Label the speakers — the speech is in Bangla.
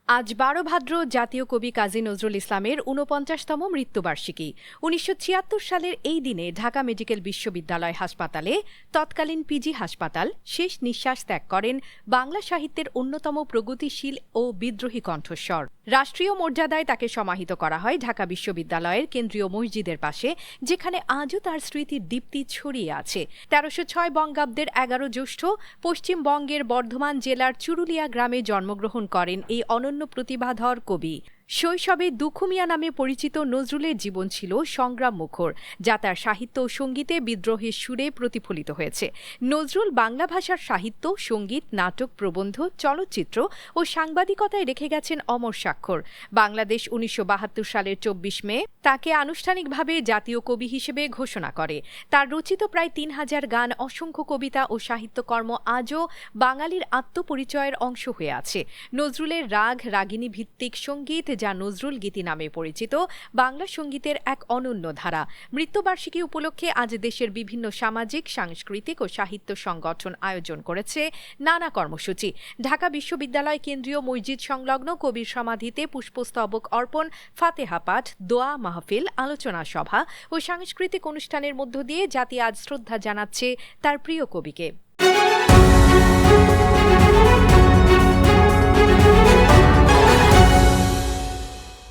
Speaker 1: আজ ১২ ভাদ্র জাতীয় কবি কাজী নজরুল ইসলামের ৪৯তম মৃত্যুবার্ষিকী। ১৯৭৬ সালের এই দিনে ঢাকা মেডিকেল বিশ্ববিদ্যালয় হাসপাতালে তৎকালীন পিজি হাসপাতাল শেষ নিঃশ্বাস ত্যাগ করেন বাংলা সাহিত্যের অন্যতম প্রগতিশীল ও বিদ্রোহী কণ্ঠস্বর। রাষ্ট্রীয় মর্যাদায় তাকে সমাহিত করা হয় ঢাকা বিশ্ববিদ্যালয়ের কেন্দ্রীয় মসজিদের পাশে, যেখানে আজও তার স্মৃতির দীপ্তি ছড়িয়ে আছে। ১৩০৬ বঙ্গাব্দের ১১ জ্যৈষ্ঠ পশ্চিমবঙ্গের বর্ধমান জেলার চুরুলিয়া গ্রামে জন্মগ্রহণ করেন এই অনন্য প্রতিভাধর কবি। শৈশবে দুখু মিয়া নামে পরিচিত নজরুলের জীবন ছিল সংগ্রাম মুখর, যা তার সাহিত্য ও সঙ্গীতে বিদ্রোহের সুরে প্রতিফলিত হয়েছে। নজরুল বাংলা ভাষার সাহিত্য, সঙ্গীত, নাটক, প্রবন্ধ, চলচ্চিত্র ও সাংবাদিকতায় রেখে গেছেন অমর স্বাক্ষর। বাংলাদেশ ১৯৭২ সালের ২৪ মে তাকে আনুষ্ঠানিকভাবে জাতীয় কবি হিসেবে ঘোষণা করে। তার রচিত প্রায় ৩,০০০ গান, অসংখ্য কবিতা ও সাহিত্যকর্ম আজও বাঙালির আত্মপরিচয়ের অংশ হয়ে আছে। নজরুলের রাগ রাগিনী ভিত্তিক সঙ্গীত, যা নজরুল গীতি নামে পরিচিত, বাংলা সঙ্গীতের এক অনন্য ধারা। মৃত্যুবার্ষিকী উপলক্ষে আজ দেশের বিভিন্ন সামাজিক, সাংস্কৃতিক ও সাহিত্য সংগঠন আয়োজন করেছে নানা কর্মসূচি। ঢাকা বিশ্ববিদ্যালয় কেন্দ্রীয় মসজিদ সংলগ্ন কবির সমাধিতে পুষ্পস্তবক অর্পণ, ফাতেহা পাঠ, দোয়া মাহফিল, আলোচনা সভা ও সাংস্কৃতিক অনুষ্ঠানের মধ্য দিয়ে জাতি আজ শ্রদ্ধা জানাচ্ছে তার প্রিয় কবিকে।